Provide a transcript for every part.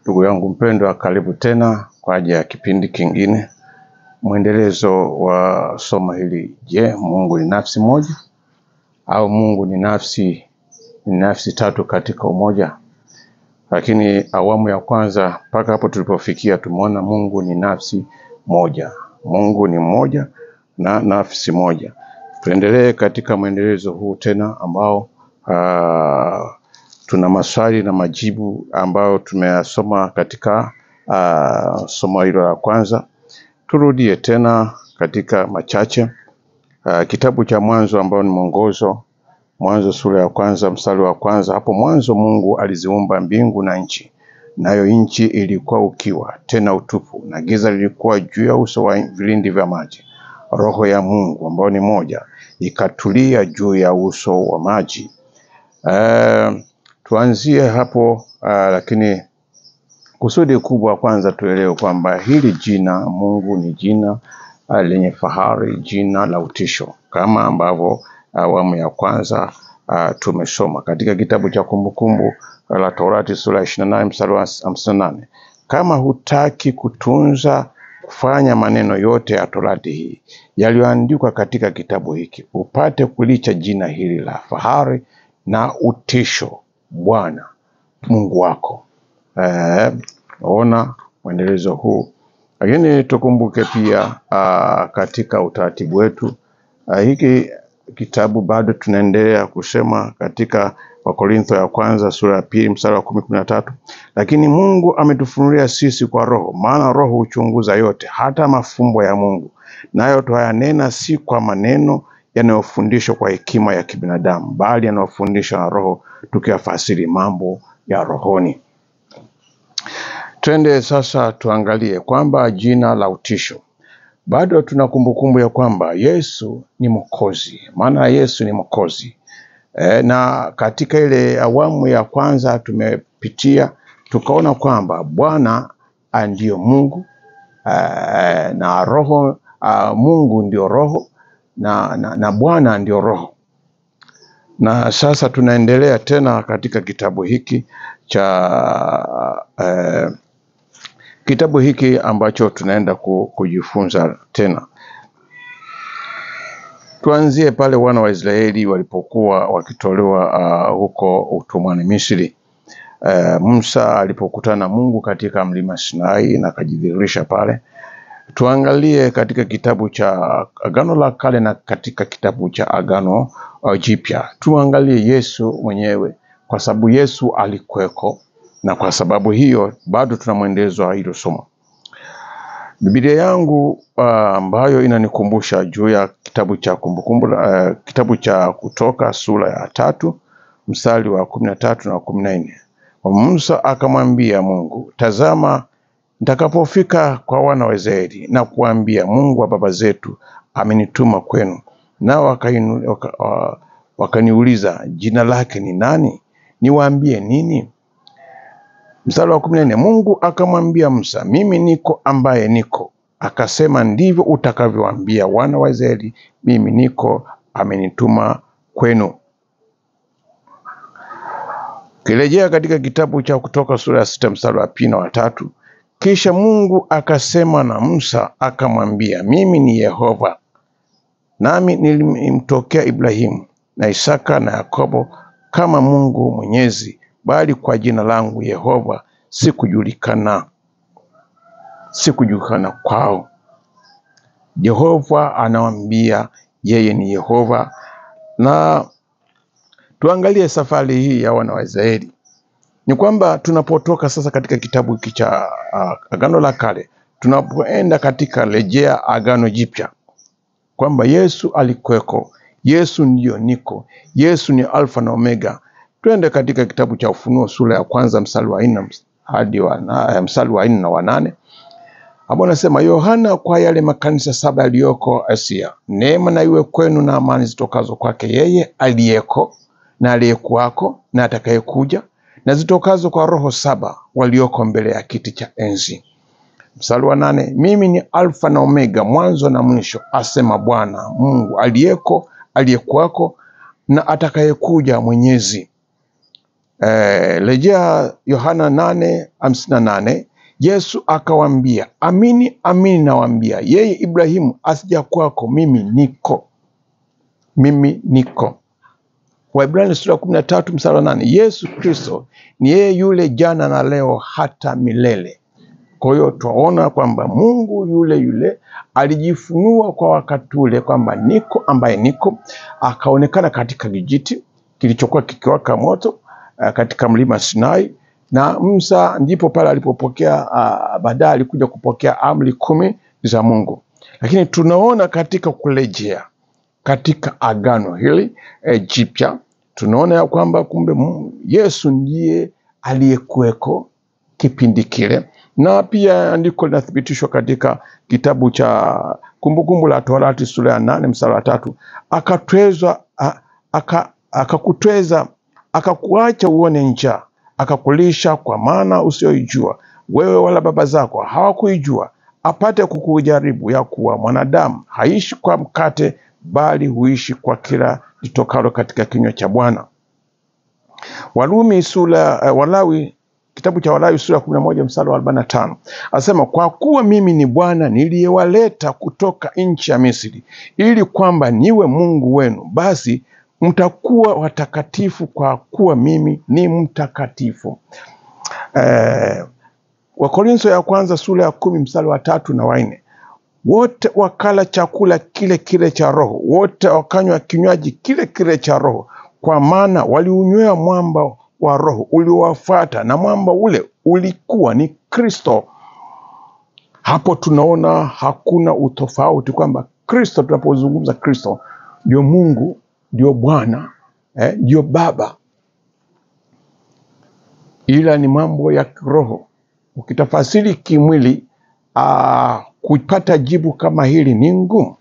Ndugu yangu mpendwa, karibu tena kwa ajili ya kipindi kingine, mwendelezo wa somo hili. Je, Mungu ni nafsi moja au Mungu ni nafsi tatu katika umoja? Lakini awamu ya kwanza mpaka hapo tulipofikia tumeona Mungu ni nafsi moja. Mungu ni mmoja na nafsi moja. Tuendelee katika mwendelezo huu tena ambao tuna maswali na majibu ambayo tumeyasoma katika somo hilo la kwanza. Turudie tena katika machache. Kitabu cha Mwanzo ambao ni mwongozo, Mwanzo sura ya kwanza mstari wa kwanza. Hapo mwanzo Mungu aliziumba mbingu na nchi, nayo nchi ilikuwa ukiwa tena utupu, na giza lilikuwa juu ya uso wa vilindi vya maji. Roho ya Mungu ambao ni moja ikatulia juu ya uso wa maji. Tuanzie hapo, lakini kusudi kubwa kwanza tuelewe kwamba hili jina Mungu ni jina lenye fahari, jina la utisho, kama ambavyo awamu ya kwanza tumesoma katika kitabu cha Kumbukumbu la Torati sura 28 mstari wa 58. Kama hutaki kufanya maneno yote ya Torati hii yaliyoandikwa katika kitabu hiki, upate kulicha jina hili la fahari na utisho, Bwana Mungu wako. Ona mwendelezo huu. Lakini tukumbuke pia katika utaratibu wetu, hiki kitabu bado tunaendelea kusema katika Wakorintho ya kwanza sura ya 2 mstari wa 13. Lakini Mungu ametufunulia sisi kwa Roho, maana Roho huchunguza yote, hata mafumbo ya Mungu. Nayo twayanena si kwa maneno yanayofundishwa kwa hekima ya kibinadamu, bali yanayofundishwa na Roho, tukiyafasiri mambo ya rohoni. Twende sasa tuangalie kwamba jina la utisho. Bado tuna kumbukumbu ya kwamba Yesu ni Mwokozi, maana Yesu ni Mwokozi. Na katika ile awamu ya kwanza tumepitia, tukaona kwamba Bwana ndio Mungu, na Roho, Mungu ndio Roho, na Bwana ndio Roho. Na sasa tunaendelea tena katika kitabu hiki cha kitabu hiki ambacho tunaenda kujifunza tena. Tuanzie pale wana wa Israeli walipokuwa wakitolewa huko utumwani Misri. Musa alipokutana na Mungu katika mlima Sinai na akajidhihirisha pale. Tuangalie katika kitabu cha Agano la Kale na katika kitabu cha Agano Jipya. Tuangalie Yesu mwenyewe, kwa sababu Yesu alikuweko, na kwa sababu hiyo bado tuna mwendelezo wa hilo somo. Biblia yangu ambayo inanikumbusha juu ya kitabu cha Kumbukumbu, kitabu cha Kutoka sura ya 3 mstari wa 13 na 14. Musa akamwambia Mungu, tazama, nitakapofika kwa wana wa Israeli na kuambia, Mungu wa baba zetu amenituma kwenu, nao wakaniuliza, jina lake ni nani? Niwaambie nini? Mstari wa 14, Mungu akamwambia Musa, mimi niko ambaye niko. Akasema, ndivyo utakavyowaambia wana wa Israeli, mimi niko amenituma kwenu. Kirejea katika kitabu cha Kutoka sura ya 6 mstari wa 2 na wa 3. Kisha Mungu akasema na Musa akamwambia, mimi ni Yehova, nami nilimtokea Ibrahimu na Isaka na Yakobo kama Mungu Mwenyezi, bali kwa jina langu Yehova sikujulikana kwao. Yehova anawaambia yeye ni Yehova. Na tuangalie safari hii ya wana wa Israeli. Ni kwamba tunapotoka sasa katika kitabu hiki cha Agano la Kale, tunapoenda katika rejea Agano Jipya, kwamba Yesu alikuweko, Yesu ndio niko, Yesu ni Alfa na Omega. Twende katika kitabu cha Ufunuo sura ya kwanza mstari wa 4 hadi mstari wa 4 na wa 8. Hapo nasema, Yohana kwa yale makanisa 7 yaliyoko Asia, neema na iwe kwenu na amani zitokazo kwake yeye aliyeko na aliyekuwako na atakayekuja, na zitokazo kwa roho 7 walioko mbele ya kiti cha enzi. Mstari wa 8, mimi ni Alfa na Omega, mwanzo na mwisho, asema Bwana Mungu aliyeko, aliyekuwako na atakayekuja, Mwenyezi. Rejea Yohana 8:58. Yesu akawaambia, amini amini nawaambia, yeye Ibrahimu asija kwako, mimi niko. Mimi niko. Waebrania sura 13 mstari wa 8, Yesu Kristo ni yeye yule jana na leo hata milele. Kwa hiyo tunaona kwamba Mungu yule yule alijifunua kwa wakati ule kwamba niko, ambaye niko, akaonekana katika kijiti kilichokuwa kikiwaka moto katika mlima Sinai, na Musa ndipo pale alipopokea baadaye alikuja kupokea amri 10 za Mungu. Lakini tunaona katika kurejea katika agano hili jipya, tunaona ya kwamba kumbe Yesu ndiye aliyekuweko kipindi kile, na pia andiko linathibitishwa katika kitabu cha Kumbukumbu la Torati sura ya 8 mstari wa 3, akatwezwa akakutweza akakuacha uone njaa, akakulisha kwa maana usioijua wewe wala baba zako hawakuijua, apate kukujaribu ya kuwa mwanadamu haishi kwa mkate bali huishi kwa kila litokalo katika kinywa cha Bwana. Kitabu cha Walawi sura 11 mstari wa 45, asema kwa kuwa mimi ni Bwana niliyewaleta kutoka nchi ya Misri, ili kwamba niwe Mungu wenu, basi mtakuwa watakatifu kwa kuwa mimi ni mtakatifu. Wakorintho ya kwanza sura ya 10 mstari wa 3 na 4, wote wakala chakula kile kile cha roho, wote wakanywa kinywaji kile kile cha roho, kwa maana waliunywea mwamba wa roho uliowafuata, na mwamba ule ulikuwa ni Kristo. Hapo tunaona hakuna utofauti kwamba Kristo, tunapozungumza Kristo ndio Mungu, ndio Bwana, ndio Baba, ila ni mambo ya kiroho. Ukitafasiri kimwili kupata jibu kama hili ni ngumu,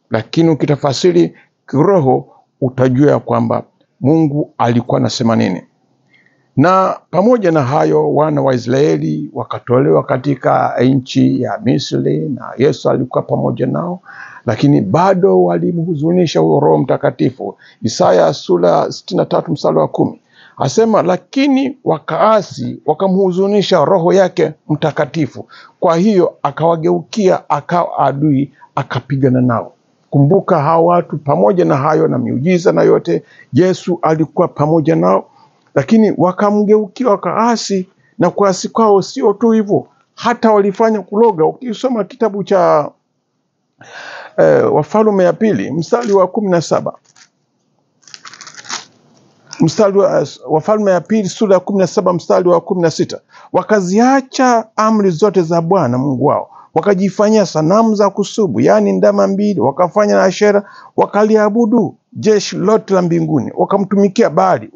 lakini ukitafasiri kiroho utajua kwamba Mungu alikuwa anasema nini. Na pamoja na hayo, wana wa Israeli wakatolewa katika nchi ya Misri na Yesu alikuwa pamoja nao, lakini bado walimhuzunisha huyo Roho Mtakatifu. Isaya sura 63 mstari wa 10 asema, lakini wakaasi wakamhuzunisha Roho yake Mtakatifu, kwa hiyo akawageukia akawa adui, akapigana nao. Kumbuka hao watu, pamoja na hayo na miujiza na yote, Yesu alikuwa pamoja nao, lakini wakamgeukia wakaasi, na kuasi kwao sio tu hivyo, hata walifanya kuloga. Ukisoma kitabu cha Wafalme ya pili mstari wa 17, Wafalme ya pili sura ya 17 mstari wa 16, wakaziacha amri zote za Bwana Mungu wao, wakajifanyia sanamu za kusubu, yani ndama 2, wakafanya na Ashera, wakaliabudu jeshi lote la mbinguni, wakamtumikia Baali,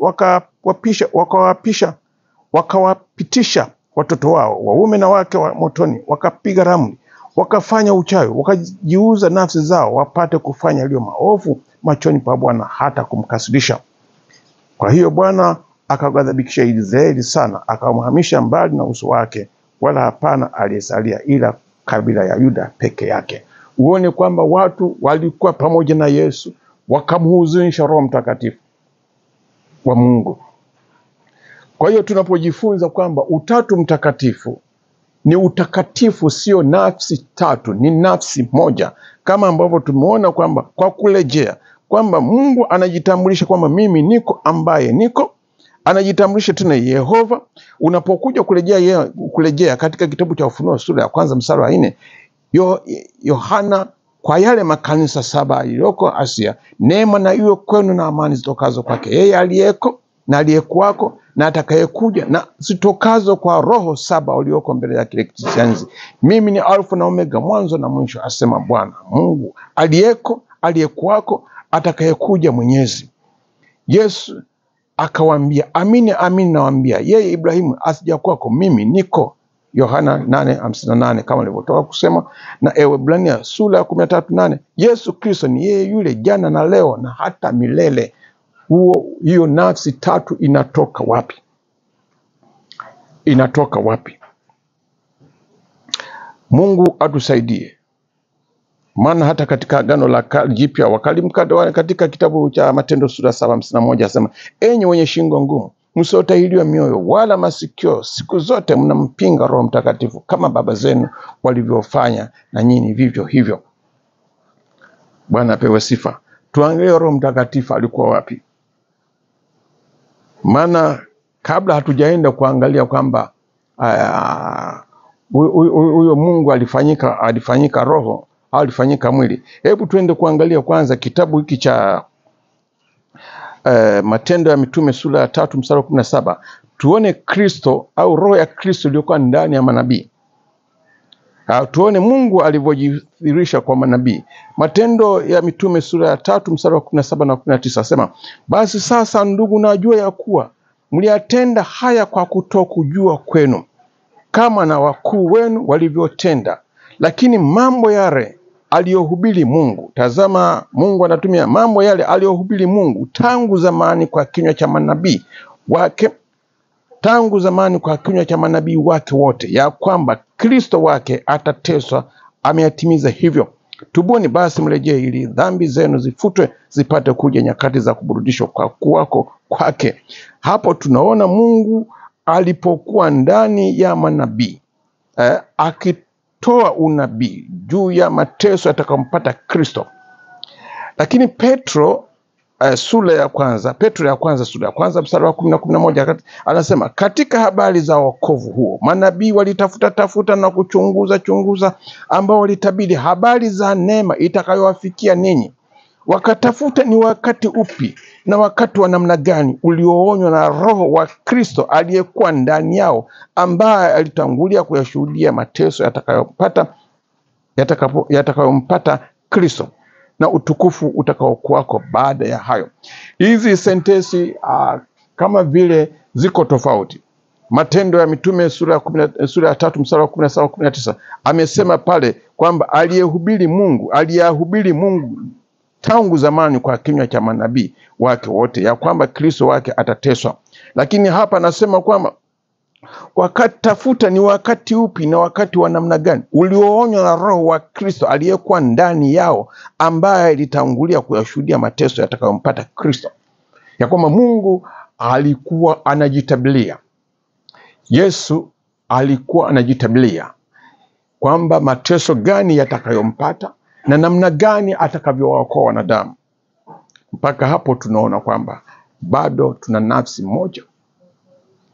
wakawapitisha watoto wao waume na wake wa motoni, wakapiga ramli, wakafanya uchawi, wakajiuza nafsi zao wapate kufanya yaliyo maovu machoni pa Bwana, hata kumkasirisha. Kwa hiyo Bwana akaghadhibisha Israeli sana, akamhamisha mbali na uso wake, wala hapana aliyesalia ila kabila ya Yuda peke yake. Uone kwamba watu walikuwa pamoja na Yesu, wakamhuzunisha Roho Mtakatifu wa Mungu. Kwa hiyo tunapojifunza kwamba Utatu Mtakatifu ni utakatifu, sio nafsi tatu, ni nafsi moja, kama ambavyo tumeona kwamba kwa kurejea kwamba Mungu anajitambulisha kwamba mimi niko ambaye niko, anajitambulisha tena Yehova. Unapokuja kurejea katika kitabu cha Ufunuo sura ya 1 mstari wa 4, Yohana, kwa yale makanisa 7 yaliyoko Asia, neema na iwe kwenu na amani zitokazo kwake yeye aliyeko na aliyekuwako na atakayekuja, na zitokazo kwa roho 7 walioko mbele ya kile kiti cha enzi. Mimi ni Alfa na Omega, mwanzo na mwisho, asema Bwana Mungu aliyeko, aliyekuwako, atakayekuja, Mwenyezi. Yesu akawaambia, amini amini nawaambia, yeye Ibrahimu asija kwako, mimi niko. Yohana 8:58 kama nilivyotoka kusema. Na Waebrania sura ya 13:8, Yesu Kristo ni yeye yule jana na leo na hata milele. Hiyo nafsi tatu inatoka wapi? inatoka wapi? Mungu atusaidie. Maana hata katika Agano la Jipya wakalimkata, katika kitabu cha Matendo sura 7:51 asema, enyi wenye shingo ngumu, msiotahiriwa mioyo wala masikio, siku zote mnampinga Roho Mtakatifu, kama baba zenu walivyofanya, na nyinyi vivyo hivyo. Bwana apewe sifa. Tuangalie Roho Mtakatifu alikuwa wapi. Maana kabla hatujaenda kuangalia kwamba huyo Mungu alifanyika roho au alifanyika mwili, hebu tuende kuangalia kwanza kitabu hiki cha Matendo ya Mitume sura ya 3 mstari wa 17. Tuone Kristo au roho ya Kristo iliyokuwa ndani ya manabii. Tuone Mungu alivyojidhihirisha kwa manabii. Matendo ya Mitume sura ya 3 mstari wa 17 na 19 asema, basi sasa ndugu, najua ya kuwa mliyatenda haya kwa kutokujua kwenu, kama na wakuu wenu walivyotenda. Lakini mambo yale aliyohubiri Mungu, tazama, Mungu anatumia mambo yale aliyohubiri Mungu tangu zamani kwa kinywa cha manabii wake, tangu zamani kwa kinywa cha manabii wake wote, ya kwamba Kristo wake atateswa, ameyatimiza hivyo. Tubuni basi mrejee, ili dhambi zenu zifutwe, zipate kuja nyakati za kuburudishwa kwa kuwako kwake. Hapo tunaona Mungu alipokuwa ndani ya manabii, akitoa unabii juu ya mateso yatakayompata Kristo. Lakini Petro sura ya kwanza sura ya kwanza mstari wa 10 na 11 anasema, katika habari za wokovu huo manabii walitafuta na kuchunguza, ambao walitabiri habari za neema itakayowafikia ninyi. Wakatafuta ni wakati upi na wakati wa namna gani ulioonywa na Roho wa Kristo aliyekuwa ndani yao, ambaye alitangulia kuyashuhudia mateso yatakayompata Kristo na utukufu utakaokuwako baada ya hayo. Hizi sentensi kama vile ziko tofauti. Matendo ya Mitume sura ya 3 mstari wa 17 19 amesema pale kwamba aliyehubiri Mungu tangu zamani kwa kinywa cha manabii wake wote, ya kwamba Kristo wake atateswa. Lakini hapa anasema kwamba wakati tafuta ni wakati upi na wakati wa namna gani ulioonywa na Roho wa Kristo aliyekuwa ndani yao, ambaye alitangulia kuyashuhudia mateso yatakayompata Kristo. Ya kwamba Mungu alikuwa anajitabilia, Yesu alikuwa anajitabilia kwamba mateso gani yatakayompata na namna gani atakavyowaokoa wanadamu. Mpaka hapo tunaona kwamba bado tuna nafsi moja.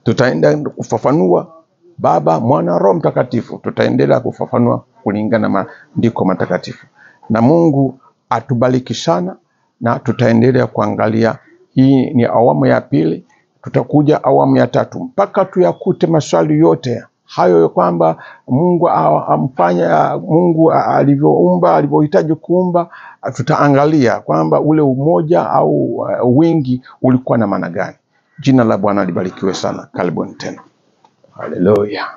Tutaenda kufafanua Baba, Mwana, Roho Mtakatifu. Tutaendelea kufafanua kulingana na maandiko matakatifu. Na Mungu atubariki sana, na tutaendelea kuangalia. Hii ni awamu ya pili, tutakuja awamu ya 3 mpaka tuyakute maswali yote hayo, kwamba Mungu amfanya, Mungu alivyoumba, alivyohitaji kuumba. Tutaangalia kwamba ule umoja au wingi ulikuwa na maana gani. Jina la Bwana libarikiwe sana. Karibuni tena. Haleluya.